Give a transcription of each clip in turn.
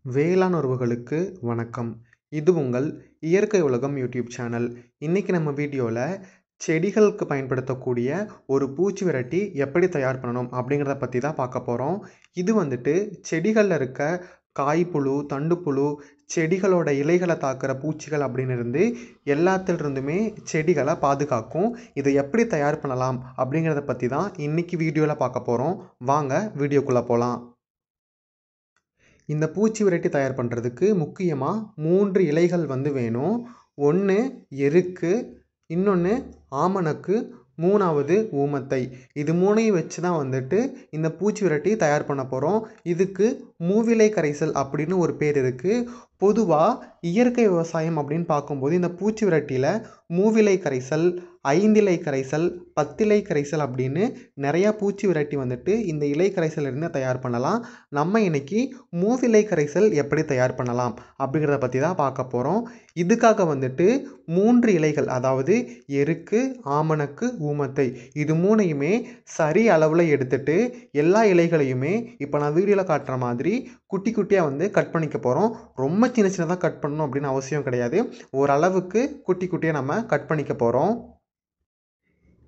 வேளாண் உறவுகளுக்கு வணக்கம். இது உங்கள் இயற்கை உலகம் யூடியூப் சேனல். இன்னைக்கு நம்ம வீடியோவில் செடிகளுக்கு பயன்படுத்தக்கூடிய ஒரு பூச்சி விரட்டி எப்படி தயார் பண்ணணும் அப்படிங்கிறத பற்றி தான் பார்க்க போகிறோம். இது செடிகளில் இருக்க காய்ப்புழு, தண்டுப்புழு, செடிகளோட இலைகளை தாக்குற பூச்சிகள் அப்படின்னு இருந்து எல்லாத்திலிருந்துமே செடிகளை பாதுகாக்கும். இதை எப்படி தயார் பண்ணலாம் அப்படிங்கிறத பற்றி தான் இன்னைக்கு வீடியோவில் பார்க்க போகிறோம். வாங்க வீடியோக்குள்ளே போகலாம். இந்த பூச்சி விரட்டி தயார் பண்ணுறதுக்கு முக்கியமாக 3 இலைகள் வேணும். ஒன்று எருக்கு, இன்னொன்று ஆமணக்கு, 3வது ஊமத்தை. இது 3ஐயும் வச்சு தான் இந்த பூச்சி விரட்டி தயார் பண்ண போகிறோம். இதுக்கு மூவிலை கரைசல் அப்படின்னு ஒரு பேர் இருக்குது. பொதுவாக இயற்கை விவசாயம் அப்படின்னு பார்க்கும்போது இந்த பூச்சி விரட்டியில் மூவிலை கரைசல், 5 இலை கரைசல், 10 இலை கரைசல் அப்படின்னு நிறையா பூச்சி விரட்டி இந்த இலை கரைசல் இருந்து தயார் பண்ணலாம். நம்ம இன்னைக்கு மூவிலை கரைசல் எப்படி தயார் பண்ணலாம் அப்படிங்கிறத பற்றி தான் பார்க்க போகிறோம். இதுக்காக 3 இலைகள், அதாவது எருக்கு, ஆமணக்கு, ஊமத்தை, இது 3ஐயுமே சரி அளவில் எடுத்துட்டு எல்லா இலைகளையுமே இப்போ நான் வீடியோவில் காட்டுற மாதிரி குட்டி குட்டியாக கட் பண்ணிக்க போகிறோம். ரொம்ப சின்ன சின்னதாக கட் பண்ணணும் அப்படின்னு அவசியம் கிடையாது. ஓரளவுக்கு குட்டி குட்டியாக நம்ம கட் பண்ணிக்க போகிறோம்.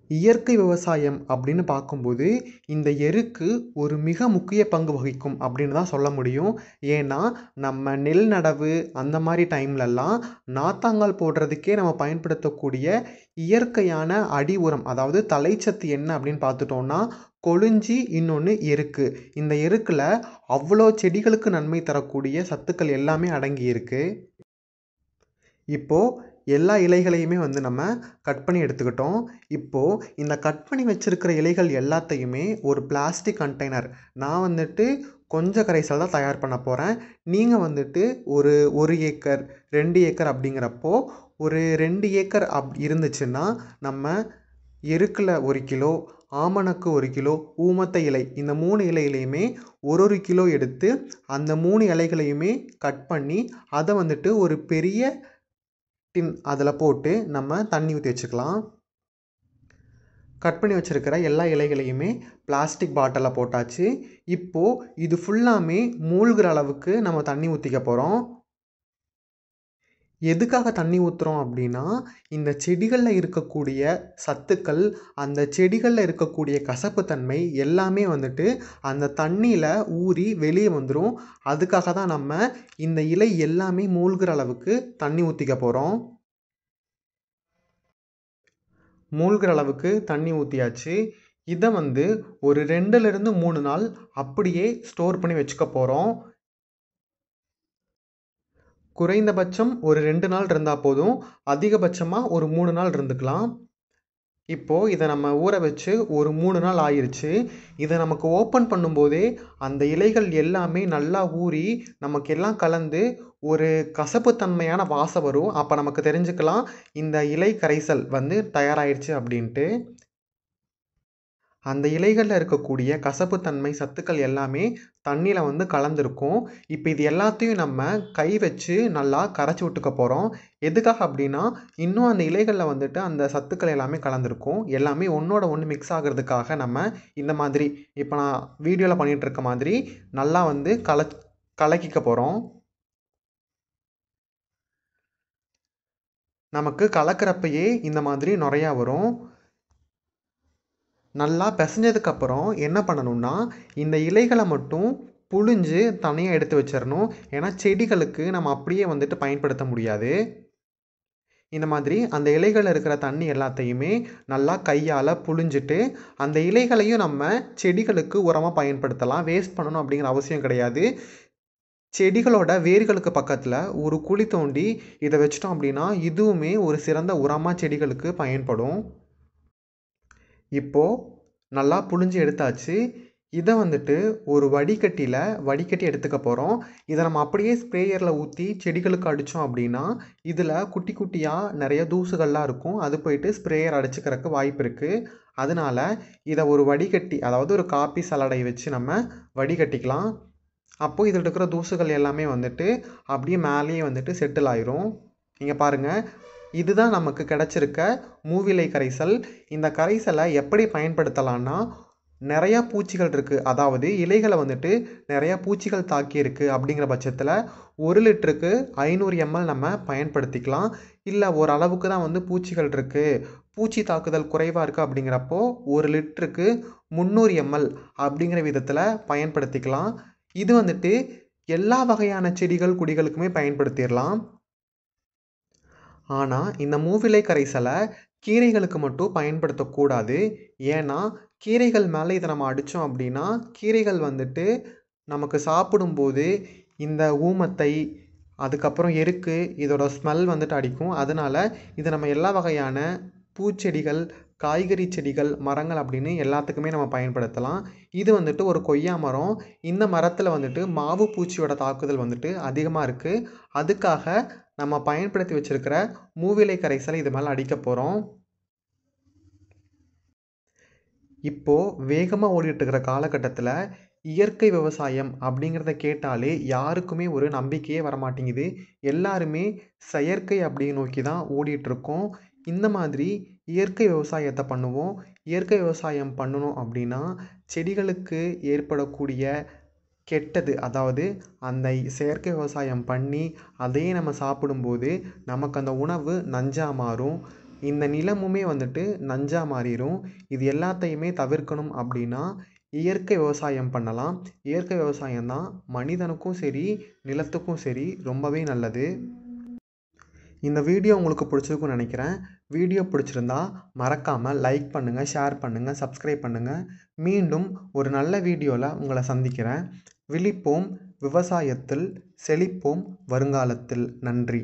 இயற்கை விவசாயம் அப்படின்னு பார்க்கும்போது இந்த எருக்கு ஒரு மிக முக்கிய பங்கு வகிக்கும் அப்படின்னு தான் சொல்ல முடியும். ஏன்னா நம்ம நெல் நடவு அந்த மாதிரி டைம்லலாம் நாத்தாங்கால் போடுறதுக்கே நம்ம பயன்படுத்தக்கூடிய இயற்கையான அடி உரம், அதாவது தலைச்சத்து என்ன அப்படின்னு பார்த்துட்டோம்னா கொழிஞ்சி, இன்னொன்று எருக்கு. இந்த எருக்கில் அவ்வளோ செடிகளுக்கு நன்மை தரக்கூடிய சத்துக்கள் எல்லாமே அடங்கி இருக்கு. இப்போது எல்லா இலைகளையுமே நம்ம கட் பண்ணி எடுத்துக்கிட்டோம். இப்போது இந்த கட் பண்ணி வச்சுருக்கிற இலைகள் எல்லாத்தையுமே ஒரு பிளாஸ்டிக் கண்டெய்னர், நான் கொஞ்சம் கரைசல் தான் தயார் பண்ண போகிறேன். நீங்கள் ஒரு 1 ஏக்கர் 2 ஏக்கர் அப்படிங்கிறப்போ ஒரு 2 ஏக்கர் இருந்துச்சுன்னா நம்ம எருக்கில் 1 கிலோ, ஆமணக்கு 1 கிலோ, ஊமத்தை இலை, இந்த 3 இலைகளையுமே 1 கிலோ எடுத்து அந்த 3 இலைகளையுமே கட் பண்ணி அதை ஒரு பெரிய டின் அதில் போட்டு நம்ம தண்ணி ஊற்றி வச்சுக்கலாம். கட் பண்ணி வச்சுருக்கிற எல்லா இலைகளையுமே பிளாஸ்டிக் பாட்டிலில் போட்டாச்சு. இப்போது இது ஃபுல்லாமே மூழ்கிற அளவுக்கு நம்ம தண்ணி ஊற்றிக்க போகிறோம். எதுக்காக தண்ணி ஊற்றுறோம் அப்படின்னா இந்த செடிகளில் இருக்கக்கூடிய சத்துக்கள், அந்த செடிகளில் இருக்கக்கூடிய கசப்புத்தன்மை எல்லாமே அந்த தண்ணியில் ஊறி வெளியே வந்துடும். அதுக்காக தான் நம்ம இந்த இலை எல்லாமே மூழ்கிற அளவுக்கு தண்ணி ஊற்றிக்க போகிறோம். மூழ்கிற அளவுக்கு தண்ணி ஊற்றியாச்சு. இதை ஒரு 2லிருந்து 3 நாள் அப்படியே ஸ்டோர் பண்ணி வச்சுக்க போகிறோம். குறைந்தபட்சம் ஒரு 2 நாள் இருந்தால் போதும், அதிகபட்சமாக ஒரு 3 நாள் இருந்துக்கலாம். இப்போது இதை நம்ம ஊற வச்சு ஒரு 3 நாள் ஆயிடுச்சு. இதை நமக்கு ஓப்பன் பண்ணும்போதே அந்த இலைகள் எல்லாமே நல்லா ஊறி நமக்கு எல்லாம் கலந்து ஒரு கசப்புத்தன்மையான வாசம் வரும். அப்போ நமக்கு தெரிஞ்சுக்கலாம் இந்த இலை கரைசல் தயாராகிடுச்சு அப்படின்ட்டு. அந்த இலைகளில் இருக்கக்கூடிய கசப்புத்தன்மை சத்துக்கள் எல்லாமே தண்ணியில் கலந்துருக்கும். இப்போ இது எல்லாத்தையும் நம்ம கை வச்சு நல்லா கரைச்சி விட்டுக்க போகிறோம். எதுக்காக அப்படின்னா இன்னும் அந்த இலைகளில் அந்த சத்துக்கள் எல்லாமே கலந்துருக்கும். எல்லாமே ஒன்றோட ஒன்று மிக்ஸ் ஆகிறதுக்காக நம்ம இந்த மாதிரி இப்போ நான் வீடியோவில் பண்ணிகிட்டு இருக்க மாதிரி நல்லா கலக்கிக்க போகிறோம். நமக்கு கலக்கிறப்பயே இந்த மாதிரி நிறையா வரும். நல்லா பிசைஞ்சதுக்கப்புறம் என்ன பண்ணணும்னா இந்த இலைகளை மட்டும் புழிஞ்சு தனியாக எடுத்து வச்சிடணும். ஏன்னா செடிகளுக்கு நம்ம அப்படியே பயன்படுத்த முடியாது. இந்த மாதிரி அந்த இலைகளில் இருக்கிற தண்ணி எல்லாத்தையுமே நல்லா கையால் புழிஞ்சிட்டு அந்த இலைகளையும் நம்ம செடிகளுக்கு உரமாக பயன்படுத்தலாம். வேஸ்ட் பண்ணணும் அப்படிங்கிற அவசியம் கிடையாது. செடிகளோட வேர்களுக்கு பக்கத்தில் ஒரு குழி தோண்டி இதை வச்சிட்டோம் அப்படின்னா இதுவுமே ஒரு சிறந்த உரமாக செடிகளுக்கு பயன்படும். இப்போது நல்லா புழிஞ்சு எடுத்தாச்சு. இதை ஒரு வடிகட்டி எடுத்துக்க போகிறோம். இதை நம்ம அப்படியே ஸ்ப்ரேயரில் ஊற்றி செடிகளுக்கு அடித்தோம் அப்படின்னா இதில் குட்டி குட்டியாக நிறைய தூசுகள்லாம் இருக்கும். அது போயிட்டு ஸ்ப்ரேயர் அடிச்சுக்கிறதுக்கு வாய்ப்பு இருக்குது. அதனால் இதை ஒரு வடிகட்டி, அதாவது ஒரு காப்பி சலடை வச்சு நம்ம வடிகட்டிக்கலாம். அப்போது இதில் இருக்கிற தூசுகள் எல்லாமே அப்படியே மேலேயே செட்டில் ஆயிரும். நீங்கள் பாருங்கள், இதுதான் நமக்கு கிடச்சிருக்க மூவிலை கரைசல். இந்த கரைசலை எப்படி பயன்படுத்தலான்னா நிறையா பூச்சிகள் இருக்குது, அதாவது இலைகளை வந்துட்டு நிறையா பூச்சிகள் தாக்கியிருக்கு அப்படிங்கிற பட்சத்தில் 1 லிட்டருக்கு 500 ml நம்ம பயன்படுத்திக்கலாம். இல்லை ஓரளவுக்கு தான் வந்து பூச்சிகள் இருக்குது, பூச்சி தாக்குதல் குறைவாக இருக்குது அப்படிங்கிறப்போ 1 லிட்டருக்கு 300 ml அப்படிங்கிற விதத்தில் பயன்படுத்திக்கலாம். இது வந்துட்டு எல்லா வகையான செடிகள் கொடிகளுக்குமே பயன்படுத்திடலாம். ஆனால் இந்த மூவிலை கரைசலை கீரைகளுக்கு மட்டும் பயன்படுத்தக்கூடாது. ஏன்னா கீரைகள் மேலே இதை நம்ம அடித்தோம் அப்படின்னா கீரைகள் வந்துட்டு நமக்கு சாப்பிடும்போது இந்த ஊமத்தை, அதுக்கப்புறம் எருக்கு, இதோட ஸ்மெல் வந்துட்டு அடிக்கும். அதனால் இதை நம்ம எல்லா வகையான பூச்செடிகள், காய்கறி செடிகள், மரங்கள் அப்படின்னு எல்லாத்துக்குமே நம்ம பயன்படுத்தலாம். இது வந்துட்டு ஒரு கொய்யா மரம். இந்த மரத்தில் வந்துட்டு மாவு பூச்சியோட தாக்குதல் வந்துட்டு அதிகமாக இருக்குது. அதுக்காக நம்ம பயன்படுத்தி வச்சுருக்கிற மூவிலை கரைசலை இது மேலே அடிக்க போகிறோம். இப்போது வேகமாக ஓடிட்டுருக்கிற காலகட்டத்தில் இயற்கை விவசாயம் அப்படிங்கிறத கேட்டாலே யாருக்குமே ஒரு நம்பிக்கையே வரமாட்டேங்குது. எல்லாருமே செயற்கை அப்படின்னு நோக்கி தான் ஓடிட்டுருக்கோம். இந்த மாதிரி இயற்கை விவசாயத்தை பண்ணுவோம். இயற்கை விவசாயம் பண்ணணும் அப்படின்னா செடிகளுக்கு ஏற்படக்கூடிய கெட்டது, அதாவது அந்த செயற்கை விவசாயம் பண்ணி அதையே நம்ம சாப்பிடும்போது நமக்கு அந்த உணவு நஞ்சாக மாறும். இந்த நிலமுமே வந்துட்டு நஞ்சாக மாறிடும். இது எல்லாத்தையுமே தவிர்க்கணும் அப்படின்னா இயற்கை விவசாயம் பண்ணலாம். இயற்கை விவசாயம் தான் மனிதனுக்கும் சரி நிலத்துக்கும் சரி ரொம்பவே நல்லது. இந்த வீடியோ உங்களுக்கு பிடிச்சிருக்குன்னு நினைக்கிறேன். வீடியோ பிடிச்சிருந்தா மறக்காமல் லைக் பண்ணுங்கள், ஷேர் பண்ணுங்கள், சப்ஸ்கிரைப் பண்ணுங்கள். மீண்டும் ஒரு நல்ல வீடியோவில் உங்களை சந்திக்கிறேன். விழிப்போம் விவசாயத்தில், செழிப்போம் வருங்காலத்தில். நன்றி.